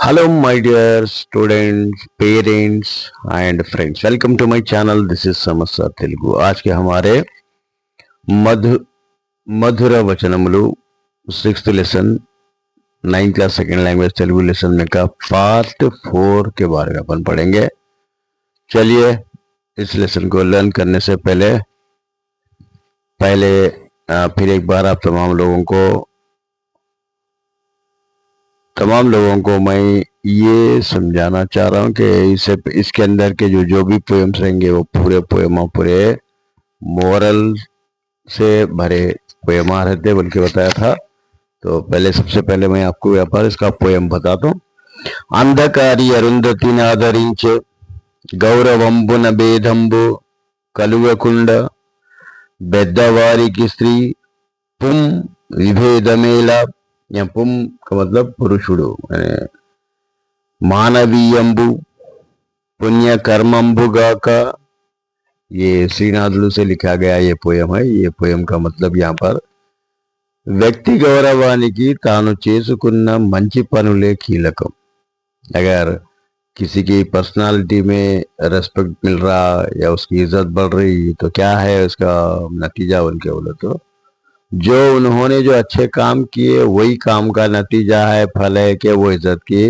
Hello, my dear students, parents, and friends. Welcome to my channel. This is Samasa Telugu. आज के हमारे मधु मधुर वचनमुलु 6th lesson 9th class second language Telugu lesson में का part 4 के बारे में अपन पढ़ेंगे। चलिए इस लेसन को लर्न करने से पहले फिर एक बार आप तमाम लोगों को मैं ये समझाना चाह रहा हूँ कि इसके अंदर के जो भी पोएम्स रहेंगे वो पूरे पोएमा पूरे मोरल से भरे पोएमा रहते बल्कि बताया था। तो सबसे पहले मैं आपको व्यापार इसका पोएम बताता हूँ। अंधकारी अरुंधति आदरिंचे गौरवंबुन भेदंबु कलुवकुंड बेद्दवारिकी स्त्री पुम विभेदमेला। यहाँ पुम का मतलब पुरुषुडु मानवीयंबु पुण्य कर्मंबुगा का ये श्रीनाथलु से लिखा गया ये पोयम है। ये पोयम का मतलब यहाँ पर व्यक्ति गौरवानिकी तानु चेसुकुन्न मंची पनुले कीलकम। अगर किसी की पर्सनालिटी में रेस्पेक्ट मिल रहा या उसकी इज्जत बढ़ रही तो क्या है उसका नतीजा उनके बोले तो जो उन्होंने जो अच्छे काम किए वही काम का नतीजा है, फल है कि वो इज्जत की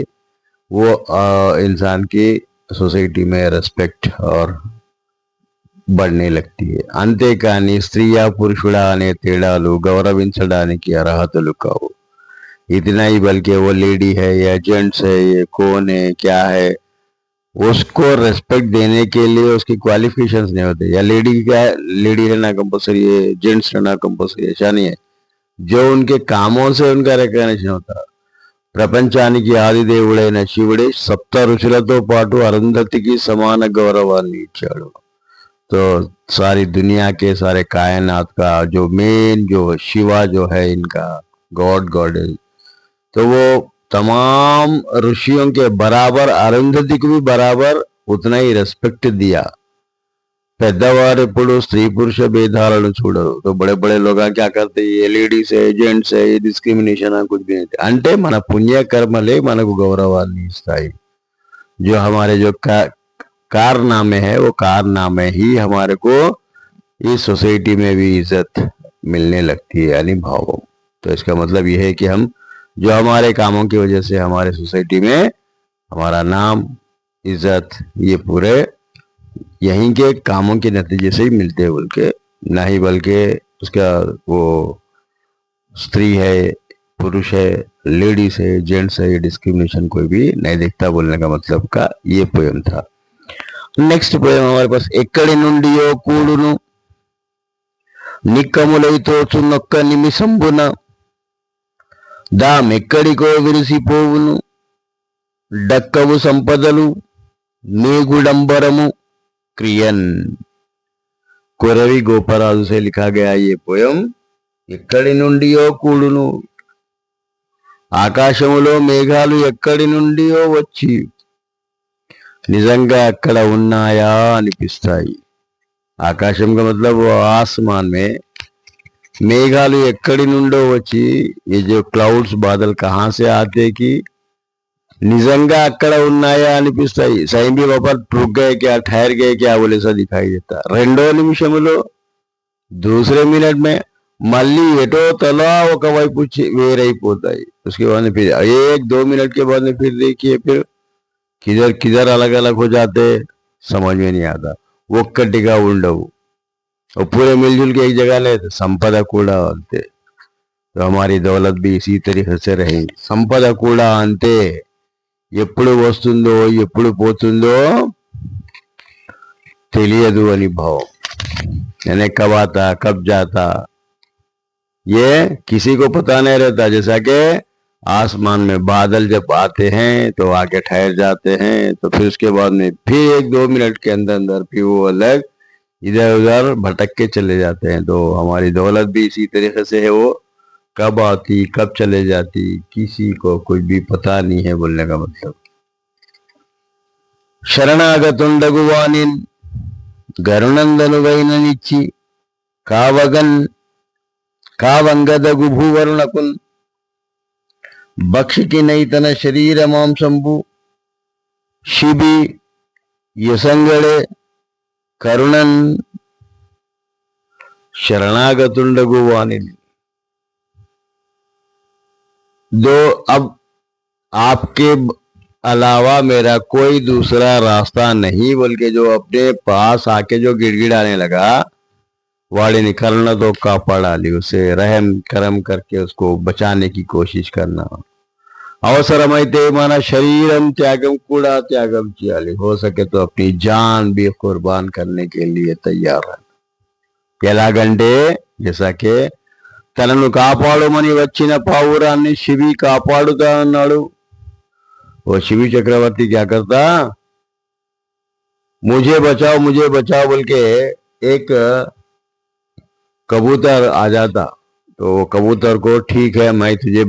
वो इंसान की सोसाइटी में रेस्पेक्ट और बढ़ने लगती है। अंतेकानी स्त्रिया पुरुषुड़ा अने तेडालु गौरविंचडानिकी अर्हतलु कावु। इतना ही बल्कि वो लेडी है या जेंट्स है, ये कौन है क्या है, उसको रेस्पेक्ट देने के लिए उसकी क्वालिफिकेशंस नहीं होते। या लेडी रहना कंपल्सरी है, जेंट्स रहना कंपल्सरी, ऐसा नहीं है। जो उनके कामों से उनका रिकग्निशन होता। ప్రపంచానికి ఆదిదేవుడైన శివుడే సప్త ఋషులతో పాటు అరుంధతికి సమాన గౌరవాన్ని ఇచ్చాడు। तो सारी दुनिया के सारे कायनात का जो मेन जो शिवा जो है इनका गॉड है, तो वो तमाम ऋषियों के बराबर अरुंधति को भी बराबर उतना ही रेस्पेक्ट दिया। పెద్దవారు ఎప్పుడు స్త్రీ పురుష భేదాలను చూడరు। तो बड़े बड़े लोग क्या करते हैं, ये लेडीज है जेंट्स है ये डिस्क्रिमिनेशन कुछ भी नहीं అంటే మన పుణ్య కర్మలే మనకు గౌరవాన్ని ఇస్తాయి। जो हमारे जो कारनामे है वो कारनामे ही हमारे को इस सोसाइटी में भी इज्जत मिलने लगती है यानी भाव। तो इसका मतलब यह है कि हम जो हमारे कामों की वजह से हमारे सोसाइटी में हमारा नाम इज्जत ये पूरे यहीं के कामों के नतीजे से ही मिलते हैं बोल के ना ही बल्कि उसका वो स्त्री है पुरुष है लेडीज है जेंट्स है ये डिस्क्रिमिनेशन कोई भी नहीं देखता बोलने का मतलब का ये पोएम था। नेक्स्ट पोएम हमारे पास ఎక్కడి నుండియో కూడును నిక్కములై తోచునొక్క నిమిషంబున దామెక్కడికో విరిసిపోవును డక్కవు సంపదలు మేగుడంబరము क्रियन। कोरवी गोपराजु से लिखा गया ये पोयम ఎక్కడి నుండియో కూడును ఆకాశములో మేఘాలు ఎక్కడి నుండియో వచ్చి నిజంగా అక్కడ ఉన్నాయా అనిపిస్తాయి। आकाशम का मतलब वो आसमान में मेघालु ఎక్కడి నుండో వచ్చి ये जो क्लाउड्स बादल कहाँ से आते कि निजंगा अक्कड़ उन्नाया अनिपिस्ताई। सही भी वापर रुक गए क्या ठहर गए क्या बोले सा दिखाई देता। రెండో నిమిషంలో दूसरे मिनट में మళ్ళీ ఎటో తలా ఒక వైపు వేరైపోతాయి। उसके बाद में फिर 1-2 मिनट के बाद में फिर देखिए फिर किधर किधर अलग अलग हो जाते समझ में नहीं आता। ఒక్కటిగా ఉండవు और पूरे मिलजुल के एक जगह ले संपदा కూడా అంతే। तो हमारी दौलत भी इसी तरीके से रही। संपద కూడా అంతే, ఎప్పుడు వస్తుందో ఎప్పుడు పోతుందో తెలియదు అని భావం। यानी कब आता कब जाता ये किसी को पता नहीं रहता। जैसा कि आसमान में बादल जब आते हैं तो आके ठहर जाते हैं, तो फिर उसके बाद में फिर 1-2 मिनट के अंदर अंदर फिर वो अलग इधर उधर भटक के चले जाते हैं। तो हमारी दौलत भी इसी तरीके से है, वो कब आती कब चले जाती किसी को कुछ भी पता नहीं है बोलने का मतलब। శరణాగతుండగు వానిన్ గరునందనువైననిచ్చి కావంగదగు భూవరుణకున్ భక్షికి నైతన శరీరమాంసంబు శిబి యసంగడే కరుణన్ शरणागतुंडगु वाणी। दो अब आपके अलावा मेरा कोई दूसरा रास्ता नहीं, बोल के जो अपने पास आके जो गिड़गिड़ाने लगा, वाणी कर्ण तो कापाड़ा ली, उसे रहम करम करके उसको बचाने की कोशिश करना। అవసరమైతే మన శరీరం త్యాగం కూడా త్యాగం చేయాలి, हो सके तो अपनी जान भी कुर्बान करने के लिए तैयार है। ఎలాగంటే జసాకే తనను కాపాడమని వచ్చిన పావురాన్ని శివి కాపాడుతా అన్నాడు। वो शिवी चक्रवर्ती क्या करता, मुझे बचाओ बोल के एक कबूतर आ जाता, तो वो कबूतर को ठीक है मैं तुझे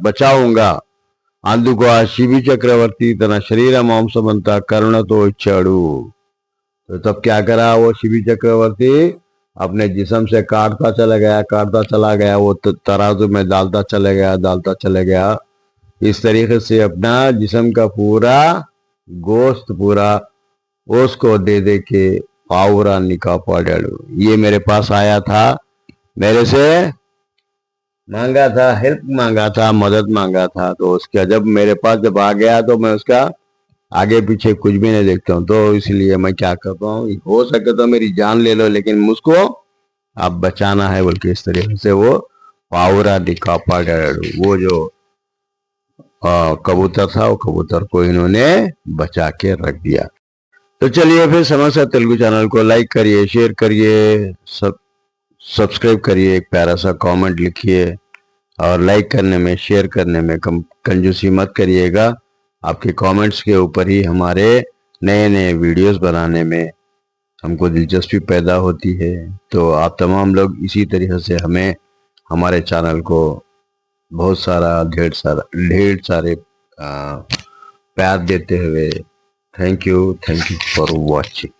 बचाऊंगा అందుకు ఆ శివి చక్రవర్తి తన శరీర మాంసమంతా కరుణతో ఇచ్చాడు। तो तब क्या करा वो शिवी चक्रवर्ती, अपने जिस्म से काटता चला गया, वो तराजू में डालता चला गया। इस तरीके से अपना जिस्म का पूरा गोश्त पूरा उसको दे के पावरा कापाड़ाడు। ये मेरे पास आया था, मेरे से मांगा था, हेल्प मांगा था, मदद मांगा था, तो उसका जब मेरे पास जब आ गया तो मैं उसका आगे पीछे कुछ भी नहीं देखता हूँ। तो इसलिए मैं क्या करता हूँ, हो सके तो मेरी जान ले लो लेकिन मुझको आप बचाना है बोल के इस तरीके से वो पावरा कापाड़ाడు। वो जो कबूतर था वो कबूतर को इन्होंने बचा के रख दिया। तो चलिए फिर समस्या तेलुगु चैनल को लाइक करिए, शेयर करिए, सब्सक्राइब करिए, एक प्यारा सा कमेंट लिखिए और लाइक करने में शेयर करने में कंजूसी मत करिएगा। आपके कमेंट्स के ऊपर ही हमारे नए नए वीडियोस बनाने में हमको दिलचस्पी पैदा होती है। तो आप तमाम लोग इसी तरीके से हमें हमारे चैनल को बहुत सारा ढेर सारे प्यार देते हुए थैंक यू फॉर वॉचिंग।